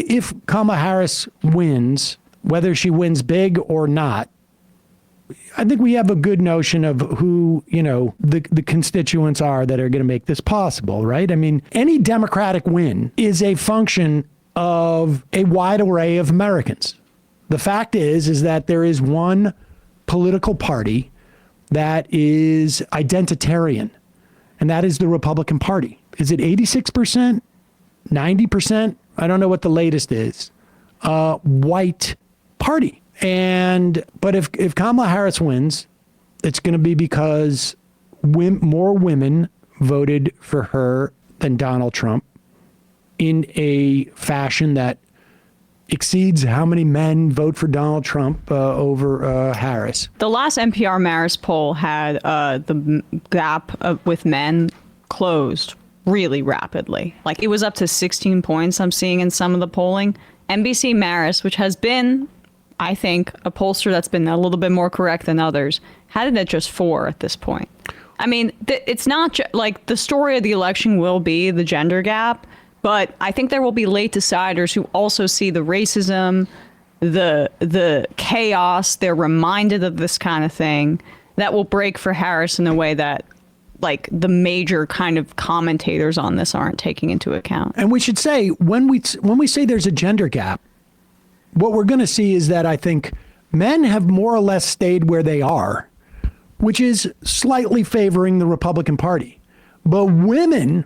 if Kamala Harris wins, whether she wins big or not, I think we have a good notion of who, the constituents are that are going to make this possible, right? I mean, any Democratic win is a function of a wide array of Americans. The fact is that there is one political party that is identitarian, and that is the Republican Party. Is it 86%? 90%? I don't know what the latest is. White party. But if Kamala Harris wins, it's going to be because more women voted for her than Donald Trump in a fashion that exceeds how many men vote for Donald Trump over Harris. The last NPR Marist poll had the gap with men closed really rapidly. Like, it was up to 16 points I'm seeing in some of the polling. NBC Marist, which has been, I think, a pollster that's been a little bit more correct than others, had it at just 4 at this point. I mean, it's not like the story of the election will be the gender gap, but I think there will be late deciders who also see the racism, the chaos. They're reminded of this kind of thing that will break for Harris in a way that, like, the major kind of commentators on this aren't taking into account. And we should say, when we say there's a gender gap, what we're going to see is that I think men have more or less stayed where they are, which is slightly favoring the Republican Party. But women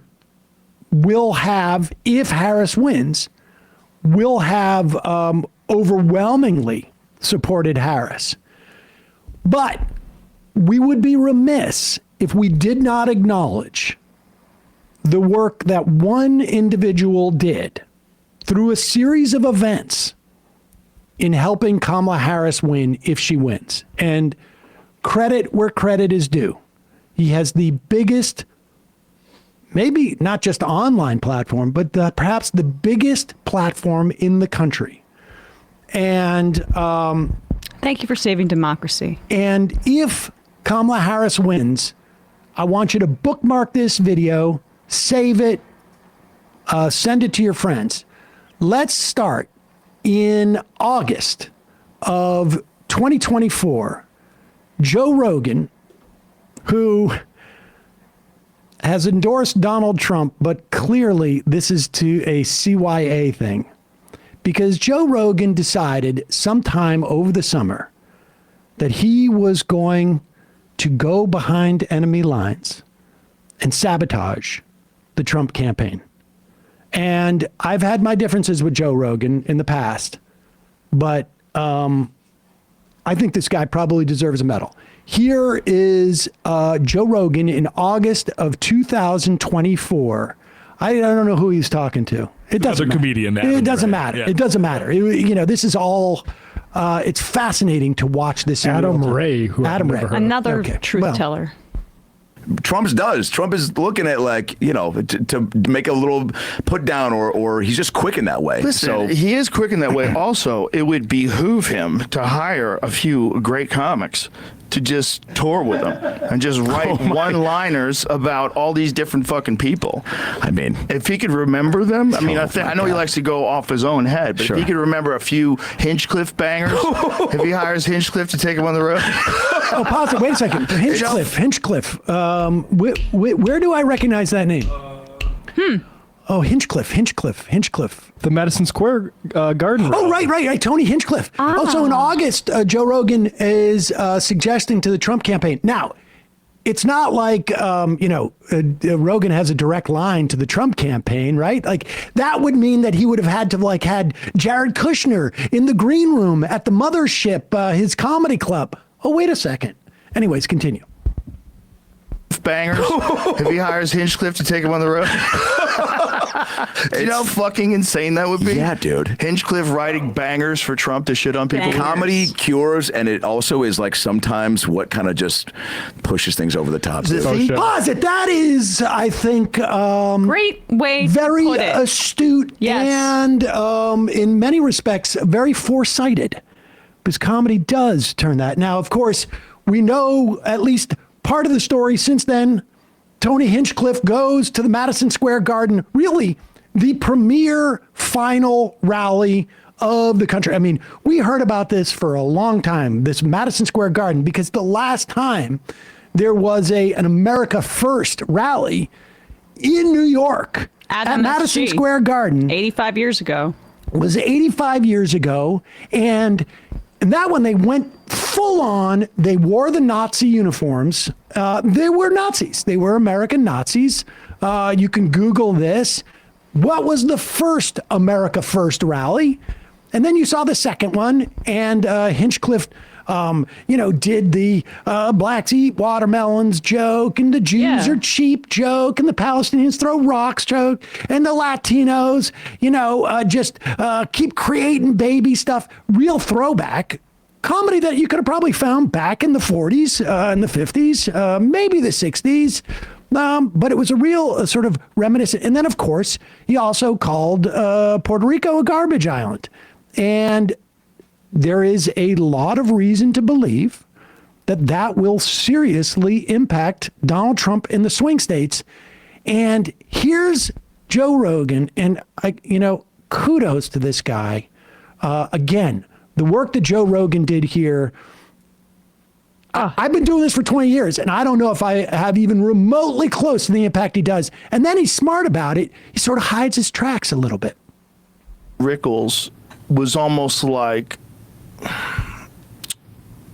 will have, if Harris wins, will have overwhelmingly supported Harris. But we would be remiss if we did not acknowledge the work that one individual did through a series of events in helping Kamala Harris win if she wins. And credit where credit is due. He has the biggest, maybe not just online platform, but perhaps the biggest platform in the country. And thank you for saving democracy. And if Kamala Harris wins, I want you to bookmark this video, save it, send it to your friends. Let's start in August of 2024. Joe Rogan, who has endorsed Donald Trump, but clearly this is to a CYA thing, because Joe Rogan decided sometime over the summer that he was going to go behind enemy lines and sabotage the Trump campaign. And I've had my differences with Joe Rogan in the past, but I think this guy probably deserves a medal. Here is Joe Rogan in August of 2024. I don't know who he's talking to. It doesn't matter. Comedian. It doesn't matter. Yeah. It doesn't matter. This is all, it's fascinating to watch this. Adam Ray. Adam Ray. Another truth teller. Trump is looking at, like, to make a little put down, or he's just quick in that way. Listen, so he is quick in that way. Also, it would behoove him to hire a few great comics to just tour with him and just write one-liners about all these different fucking people. I mean, if he could remember them, I know he likes to go off his own head, but if he could remember a few Hinchcliffe bangers, if he hires Hinchcliffe to take him on the road. Oh, pause it. Wait a second. Hinchcliffe. Where do I recognize that name? Oh, Hinchcliffe. The Madison Square Garden. Oh, right. Tony Hinchcliffe. Also in August, Joe Rogan is suggesting to the Trump campaign. Now, it's not like, Rogan has a direct line to the Trump campaign, right? Like, that would mean that he would have had to, like, had Jared Kushner in the green room at the Mothership, his comedy club. Oh, wait a second. Anyways, continue. Bangers, if he hires Hinchcliffe to take him on the road. Do you know how fucking insane that would be? Yeah, dude. Hinchcliffe writing bangers for Trump to shit on people. Bangers. Comedy cures, and it also is, like, sometimes what kind of just pushes things over the top. Pause it. That is, I think, great way very to put it. Astute, and in many respects very foresighted, because comedy does turn that. Now, of course, we know at least part of the story since then. Tony Hinchcliffe goes to the Madison Square Garden, really the premier final rally of the country. I mean, we heard about this for a long time, this Madison Square Garden, because the last time there was an America First rally in New York at Madison Square Garden 85 years ago. Was 85 years ago. And that one, they went full on. They wore the Nazi uniforms. They were Nazis. They were American Nazis. You can Google this. What was the first America First rally? And then you saw the second one, and Hinchcliffe, did the blacks eat watermelons joke, and the Jews are cheap joke, and the Palestinians throw rocks joke, and the Latinos, just keep creating baby stuff. Real throwback comedy that you could have probably found back in the 40s, and the 50s, maybe the 60s. But it was a real sort of reminiscent. And then, of course, he also called Puerto Rico a garbage island. And there is a lot of reason to believe that will seriously impact Donald Trump in the swing states. And here's Joe Rogan, and kudos to this guy. Again, the work that Joe Rogan did here. I've been doing this for 20 years, and I don't know if I have even remotely close to the impact he does. And then he's smart about it. He sort of hides his tracks a little bit. Rickles was almost like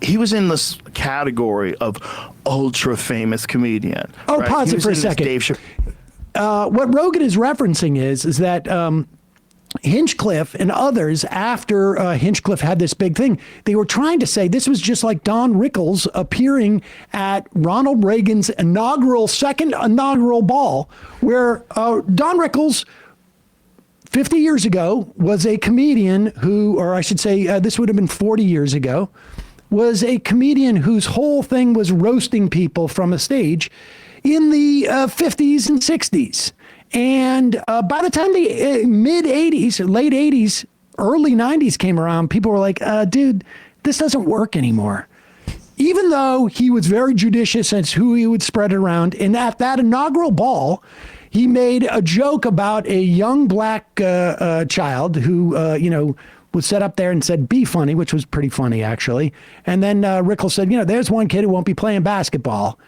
he was in this category of ultra famous comedian. Oh, right? pause it for a second. What Rogan is referencing is that Hinchcliffe and others, after Hinchcliffe had this big thing, they were trying to say this was just like Don Rickles appearing at Ronald Reagan's second inaugural ball, where Don Rickles 50 years ago was a comedian who, or I should say, this would have been 40 years ago, was a comedian whose whole thing was roasting people from a stage in the 50s and 60s. And by the time the mid 80s, late 80s, early 90s came around, people were like, dude, this doesn't work anymore. Even though he was very judicious as who he would spread it around. And at that inaugural ball, he made a joke about a young black child who, was set up there and said, be funny, which was pretty funny, actually. And then Rickles said, there's one kid who won't be playing basketball.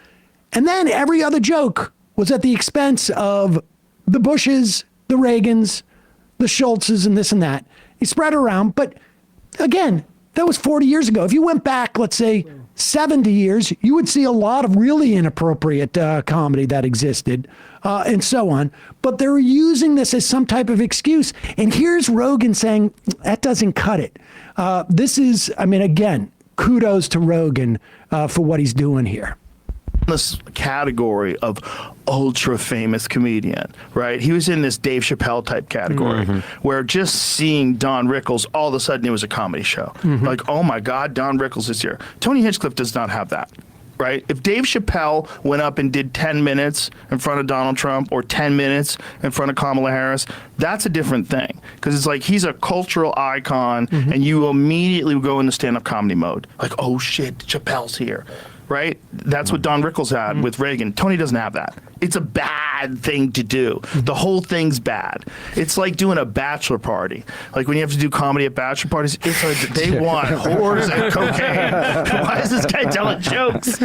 And then every other joke was at the expense of the Bushes, the Reagans, the Schultzes, and this and that. He spread it around. But again, that was 40 years ago. If you went back, let's say, 70 years, you would see a lot of really inappropriate comedy that existed and so on. But they're using this as some type of excuse. And here's Rogan saying, that doesn't cut it. Again, kudos to Rogan for what he's doing here. This category of ultra famous comedian, right? He was in this Dave Chappelle type category where just seeing Don Rickles, all of a sudden it was a comedy show. Like, oh my God, Don Rickles is here. Tony Hinchcliffe does not have that, right? If Dave Chappelle went up and did 10 minutes in front of Donald Trump or 10 minutes in front of Kamala Harris, that's a different thing. Because it's like he's a cultural icon and you immediately go into stand-up comedy mode. Like, oh shit, Chappelle's here. Right? That's what Don Rickles had with Reagan. Tony doesn't have that. It's a bad thing to do. The whole thing's bad. It's like doing a bachelor party. Like when you have to do comedy at bachelor parties, it's like they want whores and cocaine. Why is this guy telling jokes?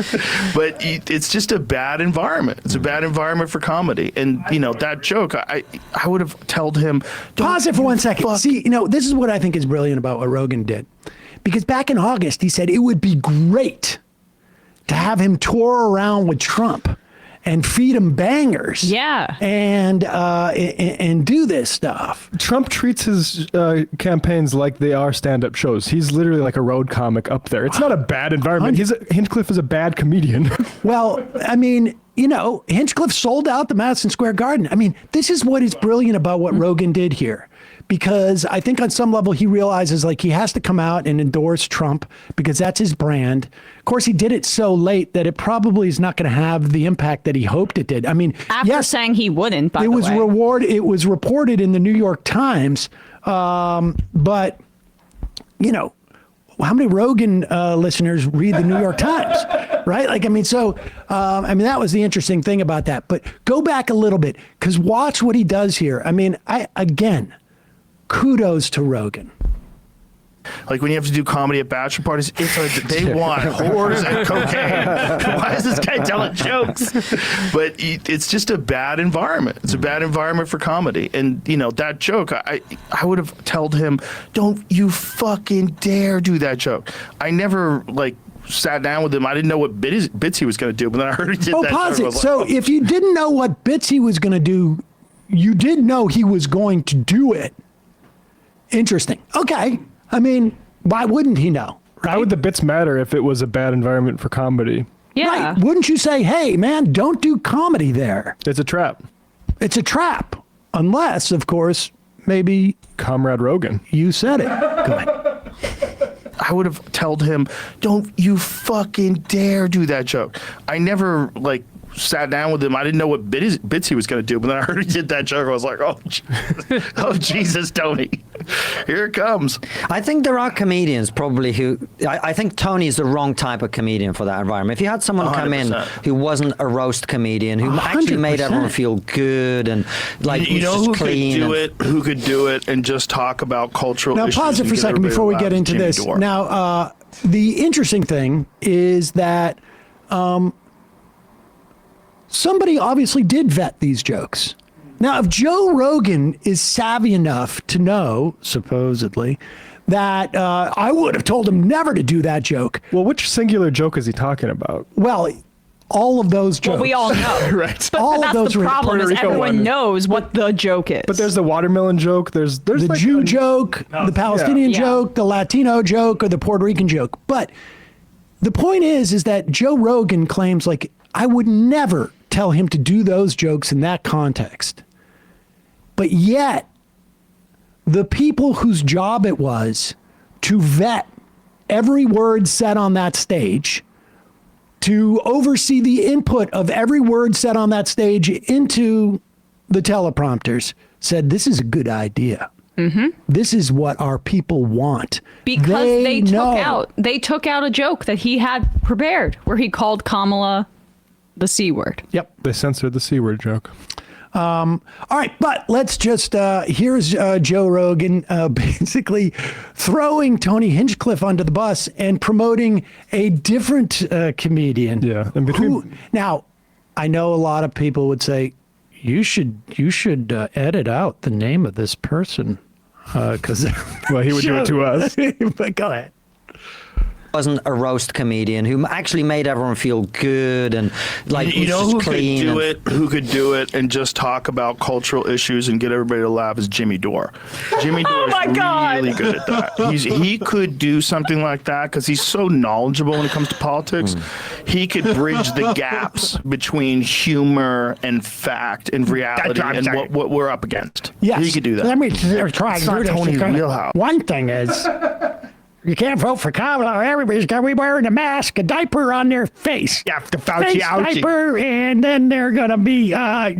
But it's just a bad environment. It's a bad environment for comedy. And, that joke, I would have told him. Pause it for 1 second. See, this is what I think is brilliant about what Rogan did. Because back in August, he said it would be great to have him tour around with Trump and feed him bangers. Yeah. And do this stuff. Trump treats his campaigns like they are stand-up shows. He's literally like a road comic up there. It's not a bad environment. Hinchcliffe is a bad comedian. Well, Hinchcliffe sold out the Madison Square Garden. This is what is brilliant about what Rogan did here. Because I think on some level he realizes like he has to come out and endorse Trump because that's his brand. Of course, he did it so late that it probably is not going to have the impact that he hoped it did. After saying he wouldn't, by the way. It was reported in the New York Times, but how many Rogan listeners read the New York Times, right? Like, I mean, so, that was the interesting thing about that. But go back a little bit, because watch what he does here. I mean, again, kudos to Rogan. Like when you have to do comedy at bachelor parties, it's like they want whores and cocaine. Why is this guy telling jokes? But it's just a bad environment. It's a bad environment for comedy. And, that joke, I would have told him, don't you fucking dare do that joke. I never, sat down with him. I didn't know what bits he was going to do, but then I heard he did that pause joke. it. So if you didn't know what bits he was going to do, you did know he was going to do it. Interesting. Okay. I mean, why wouldn't he know? Right? Why would the bits matter if it was a bad environment for comedy? Yeah. Right. Wouldn't you say, hey, man, don't do comedy there? It's a trap. It's a trap. Unless, of course, maybe Comrade Rogan. you said it. Go ahead. I would have told him, don't you fucking dare do that joke. I never, sat down with him. I didn't know what bits he was going to do, but then I heard he did that joke. I was like, oh, Jesus, Tony. Here it comes. I think there are comedians probably who, I think Tony is the wrong type of comedian for that environment. If you had someone come in 100%. who wasn't a roast comedian, who actually made 100%. everyone feel good and You was know just who clean. who could do it and just talk about cultural Now, issues? pause it and for a get second everybody before we to get laugh? into Jimmy this. Dore. Now, the interesting thing is that somebody obviously did vet these jokes. Now, if Joe Rogan is savvy enough to know, supposedly, that I would have told him never to do that joke. Well, which singular joke is he talking about? Well, all of those jokes. Well, we all know. Right. But, All of that's those the were problem Puerto is Rico everyone one. knows what the joke is. But there's the watermelon joke. There's the like Jew a- joke, the Palestinian Yeah. joke, the Latino joke, or the Puerto Rican joke. But the point is that Joe Rogan claims, I would never tell him to do those jokes in that context. But yet, the people whose job it was to vet every word said on that stage, to oversee the input of every word said on that stage into the teleprompters, said, this is a good idea. Mm-hmm. This is what our people want. because they know. took out a joke that he had prepared where he called Kamala the C word. Yep. They censored the C word joke. All right, but let's just, here's Joe Rogan basically throwing Tony Hinchcliffe under the bus and promoting a different comedian. Yeah, and between- who, now, I know a lot of people would say, you should edit out the name of this person. Because Well, he would do it to us. But go ahead. Wasn't a roast comedian who actually made everyone feel good and You was know just who clean. who could do it and just talk about cultural issues and get everybody to laugh is Jimmy Dore. Jimmy Dore my is God. really good at that. He could do something like that because he's so knowledgeable when it comes to politics. He could bridge the gaps between humor and fact and reality and what we're up against. Yes. He could do that. Let me try It's and do not this. Tony's because wheelhouse. One thing is, you can't vote for Kamala. Everybody's going to be wearing a mask, a diaper on their face. Yeah, the Face diaper, and then they're going to be, we're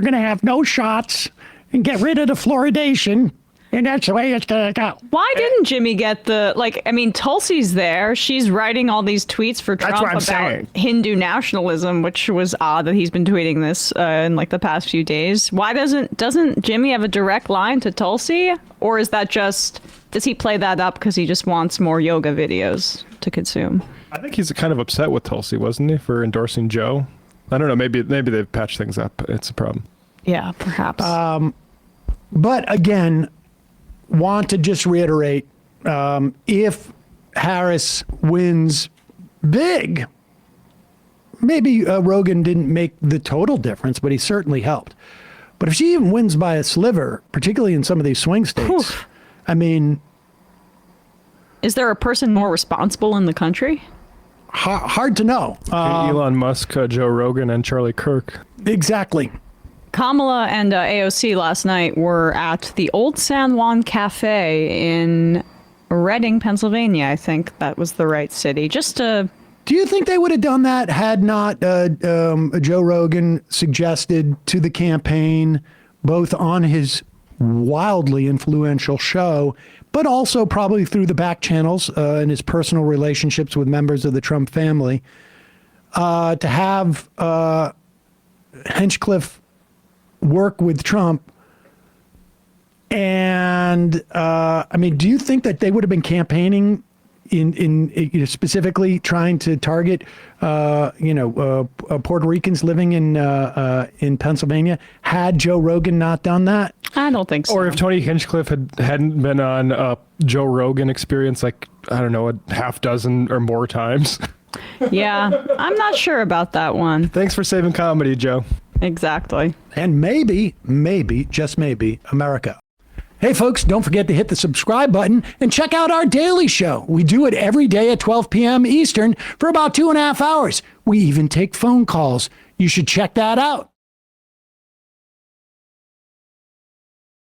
going to have no shots and get rid of the fluoridation. And that's the way it's going to go. Why didn't Jimmy get Tulsi's there. She's writing all these tweets for Trump what I'm about saying. Hindu nationalism, which was odd that he's been tweeting this in the past few days. Why doesn't Jimmy have a direct line to Tulsi? Or is that just, does he play that up because he just wants more yoga videos to consume? I think he's kind of upset with Tulsi, wasn't he, for endorsing Joe? I don't know. Maybe they've patched things up. It's a problem. Yeah, perhaps. But again, want to just reiterate, if Harris wins big, maybe Rogan didn't make the total difference, but he certainly helped. But if she even wins by a sliver, particularly in some of these swing states, Whew. I mean, Is there a person more responsible in the country? hard to know. Elon Musk, Joe Rogan, and Charlie Kirk. Exactly. Kamala and AOC last night were at the Old San Juan Cafe in Reading, Pennsylvania. I think that was the right city. Just to... Do you think they would have done that had not Joe Rogan suggested to the campaign, both on his wildly influential show, but also probably through the back channels and his personal relationships with members of the Trump family, to have Hinchcliffe work with Trump. And I mean, do you think that they would have been campaigning in specifically trying to target Puerto Ricans living in Pennsylvania had Joe Rogan not done that? I don't think so. Or if Tony Hinchcliffe hadn't been on Joe Rogan Experience, like, I don't know, a half dozen or more times. Yeah, I'm not sure about that one. Thanks for saving comedy, Joe. Exactly. And maybe, just maybe, America. Hey, folks, don't forget to hit the subscribe button and check out our daily show. We do it every day at 12 p.m. Eastern for about 2.5 hours. We even take phone calls. You should check that out.